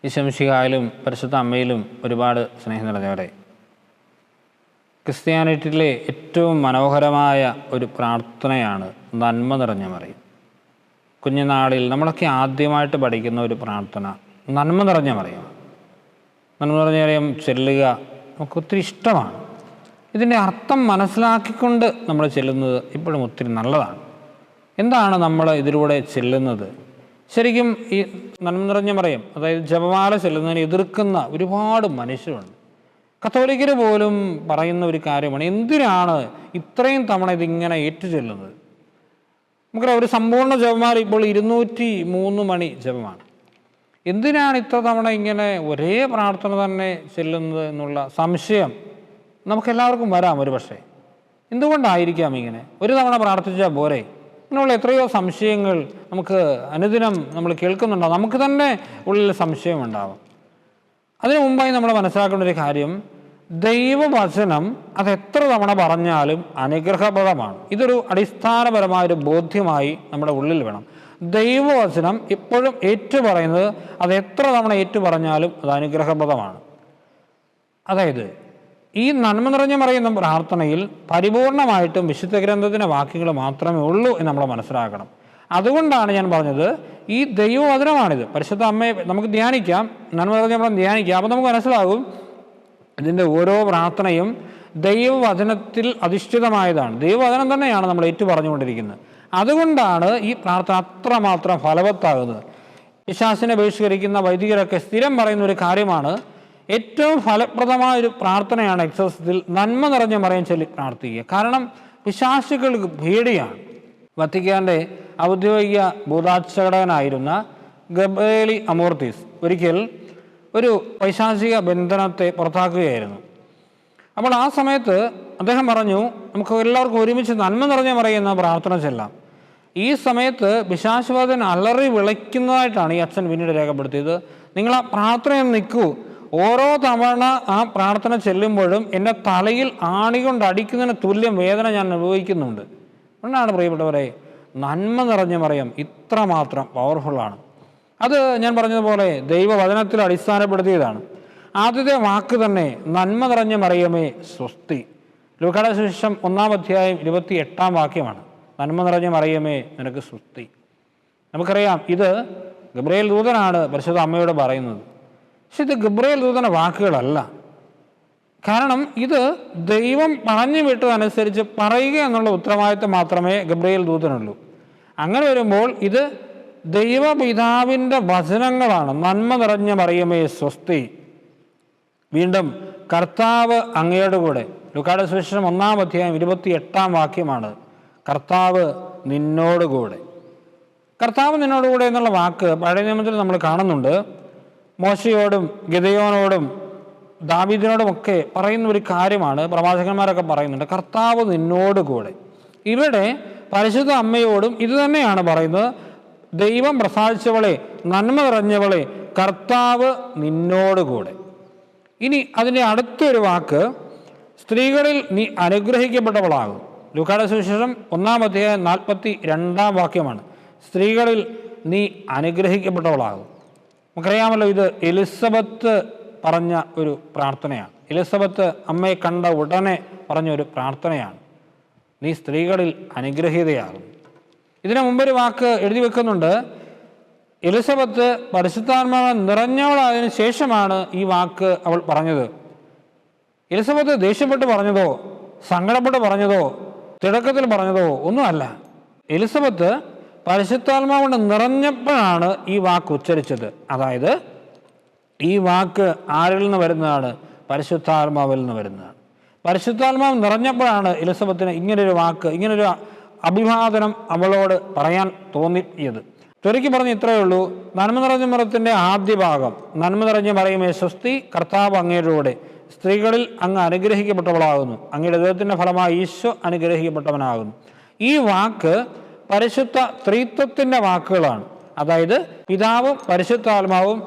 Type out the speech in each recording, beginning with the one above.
ഈശോമിശിഹായിലും പരിശുദ്ധ അമ്മയിലും ഒരുപാട് സ്നേഹം നിറഞ്ഞവരെ, ക്രിസ്ത്യാനിറ്റിയിലെ ഏറ്റവും മനോഹരമായ ഒരു പ്രാർത്ഥനയാണ് നന്മ നിറഞ്ഞ മറിയം. കുഞ്ഞുനാളിൽ നമ്മളൊക്കെ ആദ്യമായിട്ട് പഠിക്കുന്ന ഒരു പ്രാർത്ഥന നന്മ നിറഞ്ഞ മറിയം. നന്മ നിറഞ്ഞ മറിയം ചെല്ലുക നമുക്ക് ഒത്തിരി ഇഷ്ടമാണ്. ഇതിൻ്റെ അർത്ഥം മനസ്സിലാക്കിക്കൊണ്ട് നമ്മൾ ചെല്ലുന്നത് ഇപ്പോഴും ഒത്തിരി നല്ലതാണ്. എന്താണ് നമ്മൾ ഇതിലൂടെ ചെല്ലുന്നത്? ശരിക്കും ഈ നന്മ നിറഞ്ഞ മറിയം, അതായത് ജപമാല ചെല്ലുന്നതിനെ എതിർക്കുന്ന ഒരുപാട് മനുഷ്യരുണ്ട്. കത്തോലിക്കർ പോലും പറയുന്ന ഒരു കാര്യമാണ്, എന്തിനാണ് ഇത്രയും തവണ ഇതിങ്ങനെ ഏറ്റുചൊല്ലുന്നത്? നമുക്കറിയാം, ഒരു സമ്പൂർണ്ണ ജപമാല ഇപ്പോൾ 203 മണി ജപമാണ്. എന്തിനാണ് ഇത്ര തവണ ഇങ്ങനെ ഒരേ പ്രാർത്ഥന തന്നെ ചെല്ലുന്നത് എന്നുള്ള സംശയം നമുക്കെല്ലാവർക്കും വരാം. ഒരു പക്ഷേ എന്തുകൊണ്ടായിരിക്കാം ഇങ്ങനെ? ഒരു തവണ പ്രാർത്ഥിച്ചാൽ പോരെ? ഇങ്ങനെയുള്ള എത്രയോ സംശയങ്ങൾ നമുക്ക് അനുദിനം നമ്മൾ കേൾക്കുന്നുണ്ടാവും. നമുക്ക് തന്നെ ഉള്ളിൽ സംശയമുണ്ടാവും. അതിനു മുമ്പായി നമ്മൾ മനസ്സിലാക്കേണ്ട ഒരു കാര്യം, ദൈവവചനം അതെത്ര തവണ പറഞ്ഞാലും അനുഗ്രഹപ്രദമാണ്. ഇതൊരു അടിസ്ഥാനപരമായൊരു ബോധ്യമായി നമ്മുടെ ഉള്ളിൽ വേണം. ദൈവവചനം എപ്പോഴും ഏറ്റുപറയുന്നത് അത് എത്ര തവണ ഏറ്റുപറഞ്ഞാലും അത് അനുഗ്രഹപ്രദമാണ്. അതായത് ഈ നന്മ നിറഞ്ഞ മറിയുന്ന പ്രാർത്ഥനയിൽ പരിപൂർണമായിട്ടും വിശുദ്ധ ഗ്രന്ഥത്തിൻ്റെ വാക്യങ്ങൾ മാത്രമേ ഉള്ളൂ എന്ന് നമ്മൾ മനസ്സിലാക്കണം. അതുകൊണ്ടാണ് ഞാൻ പറഞ്ഞത്, ഈ ദൈവവചനമാണിത്. പരിശുദ്ധ അമ്മയെ നമുക്ക് ധ്യാനിക്കാം, നന്മ നിറഞ്ഞ മറിയം ധ്യാനിക്കാം. അപ്പോൾ നമുക്ക് മനസ്സിലാകും ഇതിൻ്റെ ഓരോ പ്രാർത്ഥനയും ദൈവവചനത്തിൽ അധിഷ്ഠിതമായതാണ്. ദൈവവചനം തന്നെയാണ് നമ്മൾ ഏറ്റു പറഞ്ഞുകൊണ്ടിരിക്കുന്നത്. അതുകൊണ്ടാണ് ഈ പ്രാർത്ഥന അത്രമാത്രം ഫലവത്താകുന്നത്. പിശാചിനെ ബഹിഷ്കരിക്കുന്ന വൈദികരൊക്കെ സ്ഥിരം പറയുന്ന ഒരു കാര്യമാണ്, ഏറ്റവും ഫലപ്രദമായൊരു പ്രാർത്ഥനയാണ് എക്സോസിസിൽ നന്മ നിറഞ്ഞ മറിയം ചൊല്ലി പ്രാർത്ഥിക്കുക. കാരണം പിശാചുകൾക്ക് പേടിയാണ്. വത്തിക്കാൻ്റെ ഔദ്യോഗിക ഭൂതാർച്ചകനായിരുന്ന ഗബ്രിയേലി അമോർത്തിസ് ഒരിക്കൽ ഒരു പൈശാചിക ബന്ധനത്തെ പുറത്താക്കുകയായിരുന്നു. അപ്പോൾ ആ സമയത്ത് അദ്ദേഹം പറഞ്ഞു, നമുക്ക് എല്ലാവർക്കും ഒരുമിച്ച് നന്മ നിറഞ്ഞ മറിയം എന്ന പ്രാർത്ഥന ചെല്ലാം. ഈ സമയത്ത് പിശാചുവാദൻ അലറി വിളിക്കുന്നതായിട്ടാണ് ഈ അച്ഛൻ പിന്നീട് രേഖപ്പെടുത്തിയത്. നിങ്ങൾ ആ പ്രാർത്ഥനയിൽ നിൽക്കൂ, ഓരോ തവണ ആ പ്രാർത്ഥന ചെല്ലുമ്പോഴും എൻ്റെ തലയിൽ ആണി കൊണ്ട് അടിക്കുന്നതിന് തുല്യം വേദന ഞാൻ അനുഭവിക്കുന്നുണ്ട്. അതുകൊണ്ടാണ് പ്രിയപ്പെട്ടവരെ, നന്മ നിറഞ്ഞ മറിയം ഇത്രമാത്രം പവർഫുള്ളാണ്. അത് ഞാൻ പറഞ്ഞതുപോലെ ദൈവവചനത്തിൽ അടിസ്ഥാനപ്പെടുത്തിയതാണ്. ആദ്യത്തെ വാക്ക് തന്നെ നന്മ നിറഞ്ഞ മറിയമേ സ്വസ്തി. ലൂക്കായുടെ സുവിശേഷം 1-ാം അധ്യായം 28-ാം വാക്യമാണ്. നന്മ നിറഞ്ഞ മറിയമേ നിനക്ക് സ്വസ്തി. നമുക്കറിയാം, ഇത് ഗബ്രിയേൽ ദൂതനാണ് പരിശുദ്ധ അമ്മയോട് പറയുന്നത്. പക്ഷെ ഇത് ഗബ്രിയേൽ ദൂതൻ്റെ വാക്കുകളല്ല. കാരണം ഇത് ദൈവം പറഞ്ഞു വിട്ടതനുസരിച്ച് പറയുക എന്നുള്ള ഉത്തരവാദിത്തം മാത്രമേ ഗബ്രിയേൽ ദൂതനുള്ളൂ. അങ്ങനെ വരുമ്പോൾ ഇത് ദൈവപിതാവിൻ്റെ വചനങ്ങളാണ്. നന്മ നിറഞ്ഞ മറിയമേ സ്വസ്തി. വീണ്ടും കർത്താവ് അങ്ങയുടെ കൂടെ. ലൂക്കായുടെ സുവിശേഷം 1-ാം അധ്യായം 28-ാം വാക്യമാണ്, കർത്താവ് നിന്നോടുകൂടെ. കർത്താവ് നിന്നോടുകൂടെ എന്നുള്ള വാക്ക് പഴയ നിയമത്തിൽ നമ്മൾ കാണുന്നുണ്ട്. മോശയോടും ഗിദെയോനോടും ദാവീദിനോടുമൊക്കെ പറയുന്ന ഒരു കാര്യമാണ്. പ്രവാചകന്മാരൊക്കെ പറയുന്നുണ്ട്, കർത്താവ് നിന്നോടുകൂടെ. ഇവിടെ പരിശുദ്ധ അമ്മയോടും ഇത് തന്നെയാണ് പറയുന്നത്, ദൈവം പ്രസാദിച്ചവളെ, നന്മ നിറഞ്ഞവളെ, കർത്താവ് നിന്നോടുകൂടെ. ഇനി അതിൻ്റെ അടുത്തൊരു വാക്ക്, സ്ത്രീകളിൽ നീ അനുഗ്രഹിക്കപ്പെട്ടവളാകും. ലൂക്കായുടെ സുവിശേഷം 1-ാം അധ്യായം 42-ാം വാക്യമാണ്, സ്ത്രീകളിൽ നീ അനുഗ്രഹിക്കപ്പെട്ടവളാകും. നമുക്കറിയാമല്ലോ, ഇത് എലിസബത്ത് പറഞ്ഞ ഒരു പ്രാർത്ഥനയാണ്. എലിസബത്ത് അമ്മയെ കണ്ട ഉടനെ പറഞ്ഞ ഒരു പ്രാർത്ഥനയാണ്, നീ സ്ത്രീകളിൽ അനുഗ്രഹീതയാകും. ഇതിനു മുമ്പൊരു വാക്ക് എഴുതി വെക്കുന്നുണ്ട്, എലിസബത്ത് പരിശുദ്ധാത്മാവ് നിറഞ്ഞവളായതിനു ശേഷമാണ് ഈ വാക്ക് അവൾ പറഞ്ഞത്. എലിസബത്ത് ദേഷ്യപ്പെട്ട് പറഞ്ഞതോ സങ്കടപ്പെട്ട് പറഞ്ഞതോ തിടക്കത്തിൽ പറഞ്ഞതോ ഒന്നുമല്ല. എലിസബത്ത് പരിശുദ്ധാത്മാവ് കൊണ്ട് നിറഞ്ഞപ്പോഴാണ് ഈ വാക്ക് ഉച്ചരിച്ചത്. അതായത് ഈ വാക്ക് ആരിൽ നിന്ന് വരുന്നതാണ്? പരിശുദ്ധാത്മാവിൽ നിന്ന് വരുന്നതാണ്. പരിശുദ്ധാത്മാവ് നിറഞ്ഞപ്പോഴാണ് എലിസബത്തിന് ഇങ്ങനൊരു വാക്ക്, ഇങ്ങനൊരു അഭിവാദനം അവളോട് പറയാൻ തോന്നിയത്. ചുരുക്കി പറഞ്ഞ് ഇത്രയേ ഉള്ളൂ, നന്മ നിറഞ്ഞ മറിയത്തിൻ്റെ ആദ്യ ഭാഗം, നന്മ നിറഞ്ഞ മറിയമേ സ്വസ്തി, കർത്താവ് അങ്ങയുടെ, സ്ത്രീകളിൽ അങ്ങ് അനുഗ്രഹിക്കപ്പെട്ടവളാകുന്നു, അങ്ങയുടെ ദൈവത്തിൻ്റെ ഫലമായി ഈശോ അനുഗ്രഹിക്കപ്പെട്ടവനാകുന്നു. ഈ വാക്ക് പരിശുദ്ധ ത്രിത്വത്തിൻ്റെ വാക്കുകളാണ്. അതായത് പിതാവും പരിശുദ്ധാത്മാവും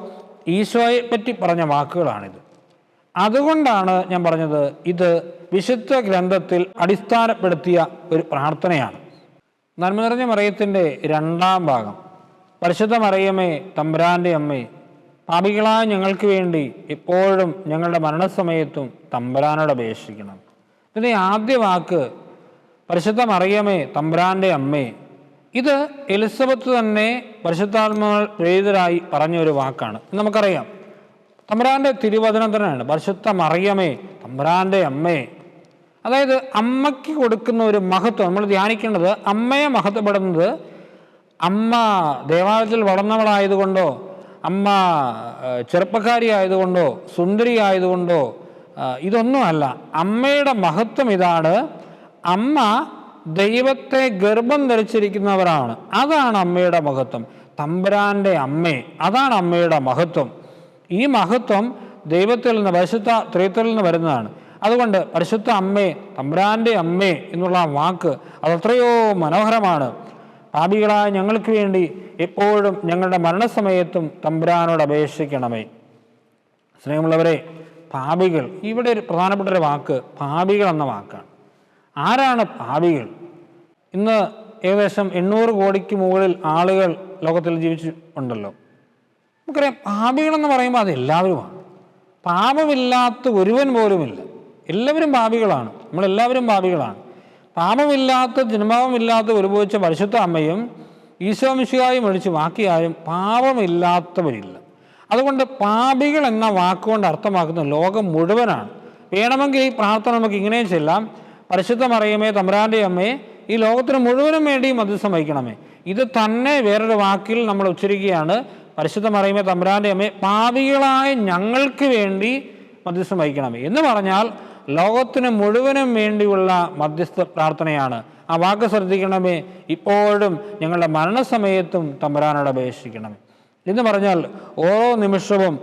ഈശോയെ പറ്റി പറഞ്ഞ വാക്കുകളാണിത്. അതുകൊണ്ടാണ് ഞാൻ പറഞ്ഞത്, ഇത് വിശുദ്ധ ഗ്രന്ഥത്തിൽ അടിസ്ഥാനപ്പെടുത്തിയ ഒരു പ്രാർത്ഥനയാണ്. നന്മ നിറഞ്ഞ മറിയത്തിൻ്റെ 2-ാം ഭാഗം, പരിശുദ്ധ മറിയമേ തമ്പുരാൻ്റെ അമ്മേ, പാപികളായ ഞങ്ങൾക്ക് വേണ്ടി എപ്പോഴും ഞങ്ങളുടെ മരണസമയത്തും തമ്പുരാനോട് അപേക്ഷിക്കണം. ഇതിൻ്റെ ആദ്യ വാക്ക് പരിശുദ്ധ മറിയമേ തമ്പുരാൻ്റെ അമ്മേ. ഇത് എലിസബത്ത് തന്നെ പരിശുദ്ധാത്മാവ് പ്രേരിതരായി പറഞ്ഞൊരു വാക്കാണ്. നമുക്കറിയാം, തമ്പുരാൻ്റെ തിരുവചനം തന്നെയാണ് പരിശുദ്ധ മറിയമേ തമ്പുരാൻ്റെ അമ്മേ. അതായത് അമ്മയ്ക്ക് കൊടുക്കുന്ന ഒരു മഹത്വം നമ്മൾ ധ്യാനിക്കേണ്ടത്. അമ്മയെ മഹത്വപ്പെടുന്നത് അമ്മ ദേവാലയത്തിൽ വളർന്നവളായതുകൊണ്ടോ, അമ്മ ചെറുപ്പക്കാരി ആയതുകൊണ്ടോ, സുന്ദരി ആയതുകൊണ്ടോ ഇതൊന്നുമല്ല. അമ്മയുടെ മഹത്വം ഇതാണ്, അമ്മ ദൈവത്തെ ഗർഭം ധരിച്ചിരിക്കുന്നവരാണ്. അതാണ് അമ്മയുടെ മഹത്വം. തമ്പുരാൻ്റെ അമ്മേ, അതാണ് അമ്മയുടെ മഹത്വം. ഈ മഹത്വം ദൈവത്തിൽ നിന്ന്, പരിശുദ്ധ ത്രിത്വത്തിൽ നിന്ന് വരുന്നതാണ്. അതുകൊണ്ട് പരിശുദ്ധ അമ്മേ തമ്പുരാൻ്റെ അമ്മേ എന്നുള്ള ആ വാക്ക് അതെത്രയോ മനോഹരമാണ്. പാപികളായ ഞങ്ങൾക്ക് വേണ്ടി എപ്പോഴും ഞങ്ങളുടെ മരണസമയത്തും തമ്പുരാനോട് അപേക്ഷിക്കണമേ. സ്നേഹമുള്ളവരെ, പാപികൾ, ഇവിടെ ഒരു പ്രധാനപ്പെട്ട ഒരു വാക്ക് പാപികൾ എന്ന വാക്കാണ്. ആരാണ് പാപികൾ? ഇന്ന് ഏകദേശം 800 കോടിക്ക് മുകളിൽ ആളുകൾ ലോകത്തിൽ ജീവിച്ചിട്ടുണ്ടല്ലോ. നമുക്കറിയാം, പാപികളെന്ന് പറയുമ്പോൾ അത് എല്ലാവരുമാണ്. പാപമില്ലാത്ത ഒരുവൻ പോലുമില്ല. എല്ലാവരും പാപികളാണ്. നമ്മളെല്ലാവരും പാപികളാണ്. പാപമില്ലാത്ത, ജന്മമില്ലാത്ത ഉത്ഭവിച്ച പരിശുദ്ധ അമ്മയും ഈശോ മിശിഹായും ഒഴിച്ച് ബാക്കിയായും പാപമില്ലാത്തവരില്ല. അതുകൊണ്ട് പാപികൾ എന്ന വാക്കുകൊണ്ട് അർത്ഥമാക്കുന്ന ലോകം മുഴുവനാണ്. വേണമെങ്കിൽ ഈ പ്രാർത്ഥന നമുക്ക് ഇങ്ങനെയും ചെല്ലാം: പരിശുദ്ധ മറിയമേ തമ്പുരാൻ്റെ അമ്മയെ ഈ ലോകത്തിന് മുഴുവനും വേണ്ടി മധ്യസ്ഥം വഹിക്കണമേ. ഇത് തന്നെ വേറൊരു വാക്കിൽ നമ്മൾ ഉച്ചരിക്കുകയാണ്: പരിശുദ്ധ മറിയമേ തമ്പുരാൻ്റെ അമ്മയെ പാപികളായ ഞങ്ങൾക്ക് വേണ്ടി മധ്യസ്ഥം വഹിക്കണമേ എന്ന് പറഞ്ഞാൽ ലോകത്തിന് മുഴുവനും വേണ്ടിയുള്ള മധ്യസ്ഥ പ്രാർത്ഥനയാണ്. ആ വാക്ക് ശ്രദ്ധിക്കണമേ. ഇപ്പോഴും ഞങ്ങളുടെ മരണസമയത്തും തമ്പുരാനോട് അപേക്ഷിക്കണമേ എന്ന് പറഞ്ഞാൽ ഓരോ നിമിഷവും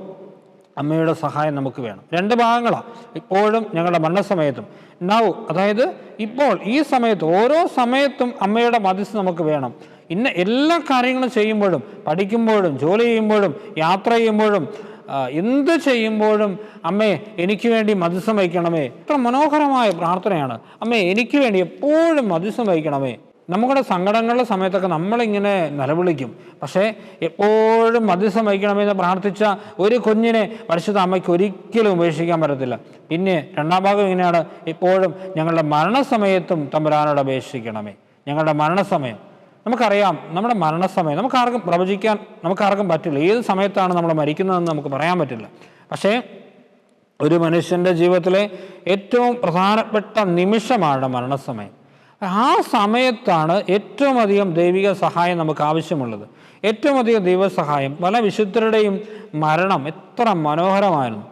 അമ്മയുടെ സഹായം നമുക്ക് വേണം. 2 ഭാഗങ്ങളാണ്. ഇപ്പോഴും ഞങ്ങളുടെ മരണസമയത്തും. നൗ, അതായത് ഇപ്പോൾ, ഈ സമയത്ത്, ഓരോ സമയത്തും അമ്മയുടെ മധ്യസ്ഥം നമുക്ക് വേണം. ഇന്ന എല്ലാ കാര്യങ്ങളും ചെയ്യുമ്പോഴും, പഠിക്കുമ്പോഴും, ജോലി ചെയ്യുമ്പോഴും, യാത്ര ചെയ്യുമ്പോഴും, എന്ത് ചെയ്യുമ്പോഴും അമ്മേ എനിക്ക് വേണ്ടി മധ്യസ്ഥം വഹിക്കണമേ. ഇത്ര മനോഹരമായ പ്രാർത്ഥനയാണ്. അമ്മേ എനിക്ക് വേണ്ടി എപ്പോഴും മധ്യസ്ഥം വഹിക്കണമേ. നമ്മുടെ സങ്കടങ്ങളുടെ സമയത്തൊക്കെ നമ്മളിങ്ങനെ നിലവിളിക്കും. പക്ഷേ എപ്പോഴും മധ്യസ്ഥം വഹിക്കണമെന്ന് പ്രാർത്ഥിച്ച ഒരു കുഞ്ഞിനെ പരിശുദ്ധ അമ്മയ്ക്ക് ഒരിക്കലും ഉപേക്ഷിക്കാൻ പറ്റത്തില്ല. പിന്നെ 2ാം ഭാഗം ഇങ്ങനെയാണ്: എപ്പോഴും ഞങ്ങളുടെ മരണസമയത്തും തമ്പുരാനോട് അപേക്ഷിക്കണമേ. ഞങ്ങളുടെ മരണസമയം നമുക്കറിയാം. നമ്മുടെ മരണസമയം നമുക്കാർക്കും പ്രവചിക്കാൻ നമുക്കാർക്കും പറ്റില്ല. ഏത് സമയത്താണ് നമ്മൾ മരിക്കുന്നതെന്ന് നമുക്ക് പറയാൻ പറ്റില്ല. പക്ഷേ ഒരു മനുഷ്യൻ്റെ ജീവിതത്തിലെ ഏറ്റവും പ്രധാനപ്പെട്ട നിമിഷമാണ് മരണസമയം. ആ സമയത്താണ് ഏറ്റവും അധികം ദൈവിക സഹായം നമുക്ക് ആവശ്യമുള്ളത്. ഏറ്റവും അധികം ദൈവസഹായം. പല വിശുദ്ധരുടെയും മരണം എത്ര മനോഹരമായിരുന്നു.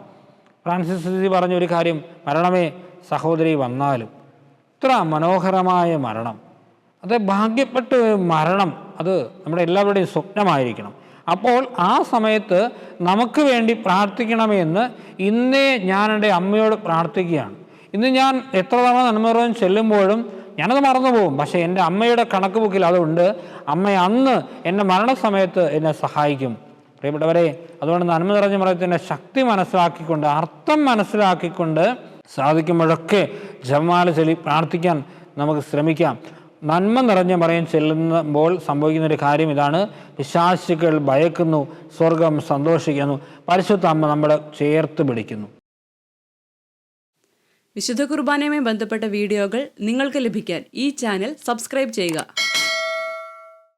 ഫ്രാൻസിസ് പറഞ്ഞ ഒരു കാര്യം: മരണമേ സഹോദരി വന്നാലും. ഇത്ര മനോഹരമായ മരണം, അത് ഭാഗ്യപ്പെട്ട മരണം, അത് നമ്മുടെ എല്ലാവരുടെയും സ്വപ്നമായിരിക്കണം. അപ്പോൾ ആ സമയത്ത് നമുക്ക് വേണ്ടി പ്രാർത്ഥിക്കണമെന്ന് ഇന്നേ ഞാൻ എൻ്റെ അമ്മയോട് പ്രാർത്ഥിക്കുകയാണ്. ഇന്ന് ഞാൻ എത്ര തവണ നന്മറവൻ ചെല്ലുമ്പോഴും ഞാനത് മറന്നുപോകും. പക്ഷേ എൻ്റെ അമ്മയുടെ കണക്ക് ബുക്കിൽ അതുണ്ട്. അമ്മ അന്ന് എൻ്റെ മരണസമയത്ത് എന്നെ സഹായിക്കും. പ്രിയപ്പെട്ടവരെ, അതുകൊണ്ട് നന്മ നിറഞ്ഞ മറിയത്തിൻ്റെ ശക്തി മനസ്സിലാക്കിക്കൊണ്ട്, അർത്ഥം മനസ്സിലാക്കിക്കൊണ്ട് സാധിക്കുമ്പോഴൊക്കെ ജപമാല ചൊല്ലി പ്രാർത്ഥിക്കാൻ നമുക്ക് ശ്രമിക്കാം. നന്മ നിറഞ്ഞ മറിയം ചെല്ലുമ്പോൾ സംഭവിക്കുന്ന ഒരു കാര്യം ഇതാണ്: പിശാചുക്കൾ ഭയക്കുന്നു, സ്വർഗം സന്തോഷിക്കുന്നു, പരിശുദ്ധ അമ്മ നമ്മളെ ചേർത്ത് പിടിക്കുന്നു. വിശുദ്ധ കുർബാനയുമായി ബന്ധപ്പെട്ട വീഡിയോകൾ നിങ്ങൾക്ക് ലഭിക്കാൻ ഈ ചാനൽ സബ്സ്ക്രൈബ് ചെയ്യുക.